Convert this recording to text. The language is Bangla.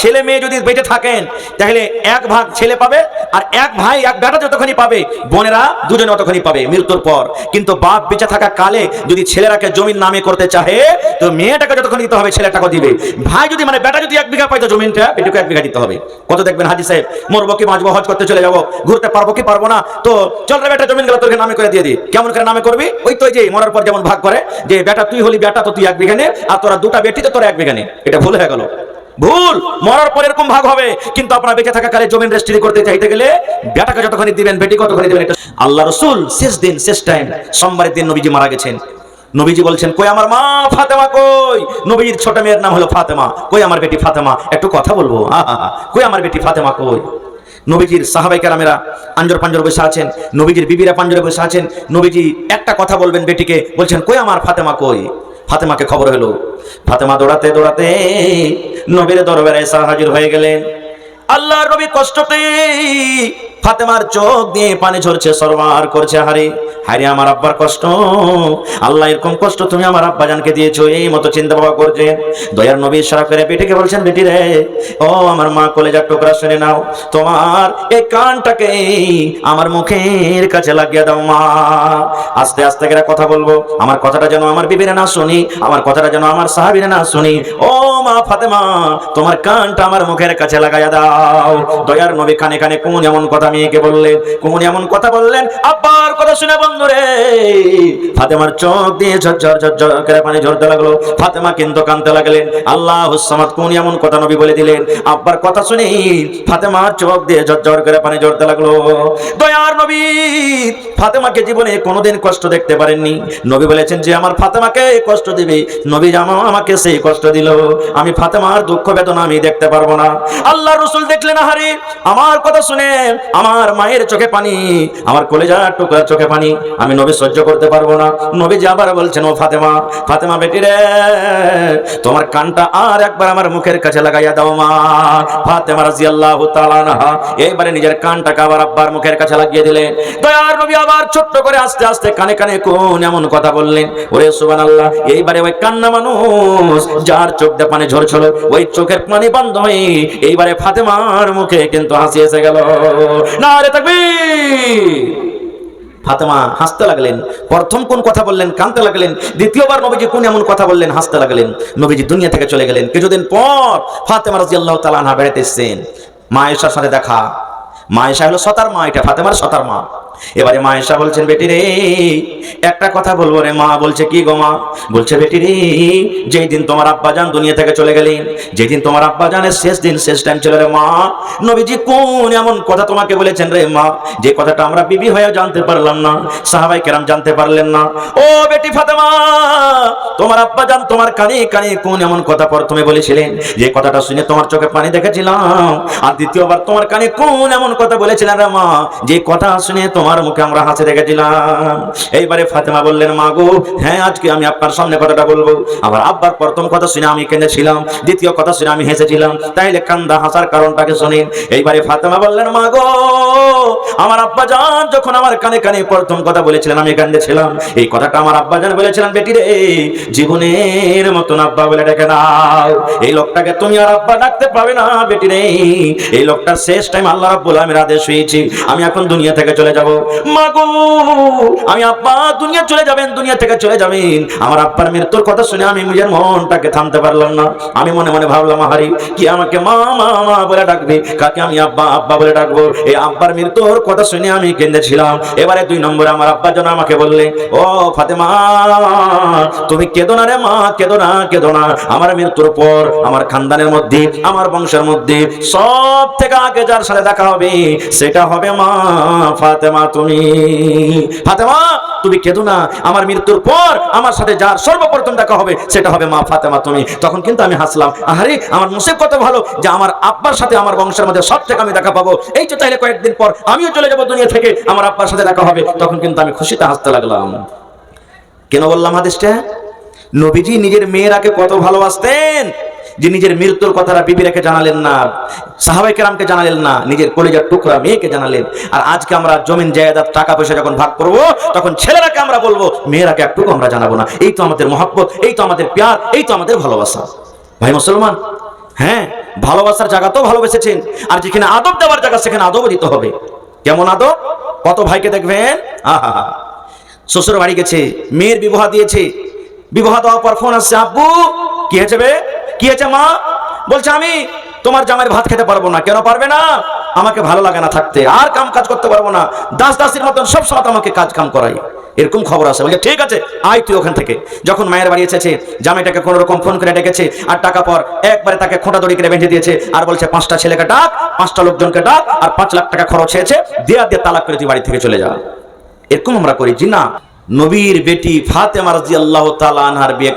ছেলে মেয়ে যদি বেঁচে থাকেন তাহলে এক ভাগ ছেলে পাবে, আর এক ভাই এক বেটা যতখানি পাবে বোনেরা দুজনে অতখানি পাবে মৃত্যুর পর। কিন্তু বাপ বেঁচে থাকা কালে যদি ছেলেরাকে জমির নামে করতে চাহে তো মেয়েটাকে যতখানি দিতে হবে ছেলেটাকে দিবে। ভাই যদি মানে বেটা যদি 1 বিঘা পায় তো জমিনটা বেটাকে 1 বিঘা দিতে হবে। কত দেখবেন হাজি সাহেব, মরবো কি বাঁচবো, হজ করতে চলে যাবো, ঘুরতে পারবো কি পারবো না, তো চল রে বেটা জমিন গুলো তোকে নামে করে দিয়ে দিই। কেমন করে নামে করবি? ওই তো যে মরার পর যেমন ভাগ করে যে বেটা তুই হলি বেটা তো তুই 1 বিঘা নে, আর তোরা দুটা বেটি তো তোরা 1 বিঘা নে। এটা ভুল হয়ে গেল, ভুল। মরার পর এরকম ভাগ হবে, কিন্তু আপনারা বেঁচে থাকা কালে জমিন রেজিস্ট্রি করতে চাইতে গেলে বেটাকে যতখানি দিবেন বেটি কতখানি দিবেন। এটা আল্লাহ রাসূল শেষ দিন শেষ টাইম সোমবারের দিন নবীজি মারা গেছেন। নবীজি বলছেন কই আমার মা ফাতেমা কই? নবীজির ছোট মেয়ের নাম হলো ফাতেমা। কই আমার বেটি ফাতেমা? একটু কথা বলবো, কই আমার বেটি ফাতেমা কই? নবীজির সাহাবায়ে কেরামেরা আঞ্জর পাঞ্জর বসে আছেন, নবীজির বিবিরা পাঞ্জরে বসে আছেন। নবীজি একটা কথা বলবেন বেটিকে, বলছেন কই আমার ফাতেমা কই? ফাতেমাকে খবর হলো। ফাতেমা দৌড়াতে দৌড়াতে নবীর দরবারে এসে হাজির হয়ে গেলেন। আল্লাহর নবী কষ্টতে ফাতেমার চোখ দিয়ে পানি ঝরছে, সরবার করছে। হারে হারে আমার আব্বার কষ্ট, আল্লাহ এরকম কষ্ট তুমি আমার আব্বাজানকে দিয়েছো, এই মতো চিন্তা ভাবনা করছে। দয়ার নবী ইশারা করে বেটিকে বলছেন, বেটি রে, ও আমার মা কলেজার টুকরা শুনে নাও, তোমার এই কানটাকে আমার মুখের কাছে লাগিয়ে দাও মা। আস্তে আস্তে করে কথা বলবো, আমার কথাটা যেন আমার বিবিরা না শুনি, আমার কথাটা যেন আমার সাহাবীরা না শুনি। ও মা ফাতেমা, তোমার কানটা আমার মুখের কাছে লাগাইয়া দাও। দয়ার নবী কানে কানে কোন এমন কথা মেয়েকে বললেন, কোন এমন কথা বললেন, আব্বার কথা শুনে বন্ধুরে ফাতেমার চোখ দিয়ে ঝরঝর ঝরঝর করে পানি ঝরতে লাগলো। ফাতেমা কিন্তু কাঁদতে লাগলেন। আল্লাহুস সামাদ কোন এমন কথা নবী বলে দিলেন, আব্বার কথা শুনে ফাতেমার চোখ দিয়ে ঝরঝর করে পানি ঝরতে লাগলো। দয়ার নবী ফাতেমাকে জীবনে কোনোদিন কষ্ট দেখতে পারেননি। নবী বলেছেন যে আমার ফাতেমাকে কষ্ট দিবে, নবী আমাকে সেই কষ্ট দিল, আমি ফাতেমার দুঃখ বেদনা আমি দেখতে পারবো না। আল্লাহর রাসূল দেখলেন, আহারে আমার কথা শুনে আমার মায়ের চোখে পানি, আমার কলেজার টুকরা চোখে পানি, আমি নবী সহ্য করতে পারবো না। নবী যে আবার বলছেন, ও ফাতেমা, ফাতেমা বেটি রে, তোমার কানটা আর একবার আমার মুখের কাছে লাগাইয়া দাও মা। ফাতেমা রাদিয়াল্লাহু তাআলা আনহা এইবারে নিজের কানটাকে আবার আব্বার মুখের কাছে লাগিয়ে দিলেন। দয়ার নবী আবার ছোট্ট করে আস্তে আস্তে কানে কানে কোন এমন কথা বললেন, ওরে সুবহানাল্লাহ। এইবারে ওই কান্না মানুষ যার চোখ দিয়ে পানি ঝরছিল, ওই চোখের পানি বন্ধ হয়ে এইবারে ফাতেমার মুখে কিন্তু হাসি এসে গেল। নারে তাকবীর। ফাতেমা হাসতে লাগলেন। প্রথম কোন কথা বললেন, কাঁদতে লাগলেন। দ্বিতীয়বার নবীজি কোন এমন কথা বললেন, হাসতে লাগলেন। নবীজি দুনিয়া থেকে চলে গেলেন। কিছুদিন পর ফাতেমা রাদিয়াল্লাহু তাআলা আনহা বেড়াতে এসেছেন। মা আয়েশার সাথে দেখা। মা আয়েশা হলো সতার মা, এটা ফাতেমার সতার মা। এবারে মা আয়েশা বলছেন, বেটি রে একটা কথা বলবো রে। মা বলছে, কি গো মা? বলছে, বেটি রে, যেই দিন তোমার আব্বাজান দুনিয়া থেকে চলে গেলেন, যেদিন তোমার আব্বাজানের শেষ দিন শেষ টাইম ছিল রে মা, নবীজি কোন এমন কথা তোমাকে বলেছেন রে মা, যে কথাটা আমরা বিবি হয়ে জানতে পারলাম না, সাহাবায়ে কেরাম জানতে পারলেন না। ও বেটি ফাতেমা, তোমার আব্বাজান তোমার কানে কানে কোন এমন কথা প্রথমে বলেছিলেন, যে কথাটা শুনে তোমার চোখে পানি দেখেছিলাম, আর দ্বিতীয়বার তোমার কানে কোন এমন কথা বলেছিলেন রে মা, যে কথা শুনে তোমার মুখে আমরা হাসি দেখেছিলাম। এইবারে ফাতেমা বললেন, মা গো, হ্যাঁ আজকে আমি আপনার সামনে কথাটা বলবো। আমার আব্বার প্রথম কথা শুনে আমি কেঁদেছিলাম, দ্বিতীয় কথা শুনে আমি হেসেছিলাম, তাইলে কান্দা হাসার কারণটাকে শুনেন। এইবারে ফাতেমা বললেন, মা গো, আমার আব্বাজান যখন আমার কানে কানে প্রথম কথা বলেছিলেন আমি কাঁদেছিলাম, এই কথাটা আমার আব্বাজান বলেছিলেন, বেটি রে, জীবনের মতন আব্বা বলে ডেকে নাও। এই লোকটাকে তুমি আর আব্বা ডাকতে পাবে না বেটি রে, এই লোকটার শেষ টাইম আল্লাহ রাব্বুল আলামিন আদেশ হয়েছে, আমি এখন দুনিয়া থেকে চলে যাব। মা গো, আমি আব্বা দুনিয়া চলে যাবেন, দুনিয়া থেকে চলে যাবেন। আমার আব্বার মৃত্যুর কথা শুনে আমি নিজের মনটাকে থামতে পারলাম না। আমি মনে মনে ভাবলাম, হারি কি আমাকে মা মা মা বলে ডাকবে, কাকে আমি আব্বা আব্বা বলে ডাকবো? এই আব্বার মৃত্যুর কথা শুনে আমি কেঁদেছিলাম। এবারে 2 নম্বরে আমার আব্বা যেন আমাকে বললে, ও ফাতেমা, তুমি কেঁদো না রে মা, কেঁদো না, কেঁদো না। আমার মৃত্যুর পর আমার খানদানের মধ্যে, আমার বংশের মধ্যে সব থেকে আগে যার সাথে দেখা হবে সেটা হবে মা ফাতেমা তুমি। ফাতেমা তুমি কেঁদো না, আমার মৃত্যুর পর আমার সাথে যার সর্বপ্রথম দেখা হবে সেটা হবে মা ফাতেমা তুমি। তখন কিন্তু আমি হাসলাম, আরে আমার নসিব কত ভালো যে আমার আব্বার সাথে আমার বংশের মধ্যে সব থেকে আমি দেখা পাবো। এই তো তাইলে কয়েকদিন পর আমিও চলে যাবো দুনিয়া থেকে, আমার আব্বার সাথে দেখা হবে। তখন কিন্তু আমি খুশিতে হাসতে লাগলাম। কেন বললাম হাদিসটা? নবীজি নিজের মেয়েরাকে কত ভালোবাসতেন যে নিজের মৃত্যুর কথাটা বিবিরাকে জানালেন না, সাহাবায়ে কেরামকে জানালেন না, নিজের কলিজার টুকরা মেয়েকে জানালেন। আর আজকে আমরা জমিন জায়দাত টাকা পয়সা যখন ভাগ করব, তখন ছেলেরাকে আমরা বলবো, মেয়েরাকে একটুকু আমরা জানাবো না। এই তো আমাদের মহব্বত, এই তো আমাদের প্যার, এই তো আমাদের ভালোবাসা। ভাই মুসলমান, হ্যাঁ ভালোবাসার জায়গাতেও ভালোবেসেছেন, আর যেখানে আদব দেওয়ার জায়গা সেখানে আদবও দিতে হবে। কেমন আদব? কত ভাইকে দেখবেন, আহা, শ্বশুর বাড়ি গেছে, মেয়ের বিবাহ দিয়েছে, বিবাহ দেওয়ার পর ফোন আসছে, আব্বু কি হয়েছে বে, কি হয়েছে মা? বলছে আমি তোমার জামাইয়ের ভাত খেতে পারবো না। কেন পারবে না? আমাকে ভালো লাগে না থাকতে, আর কাম কাজ করতে পারবো না, দাস দাসির মতন সব সময় আমাকে কাজ কাম করাই, এরকম খবর আসে। বলছে ঠিক আছে আয় তুই ওখান থেকে। যখন মায়ের বাড়ি এসেছে, জামাইটাকে কোনো রকম ফোন করে ডেকেছে, আর টাকা পর একবারে তাকে খোঁটা দড়ি করে বেঁধে দিয়েছে, আর বলছে 5টা ছেলেকে ডাক, 5টা লোকজনকে ডাক, আর 5 লাখ টাকা খরচ হয়েছে, দিয়ে তালাক করে তুই বাড়ি থেকে চলে যা। এরকম আমরা করি জি না? নবীর বেটি ফাতেমা রাদিয়াল্লাহু তাআলা আনহার বিয়ে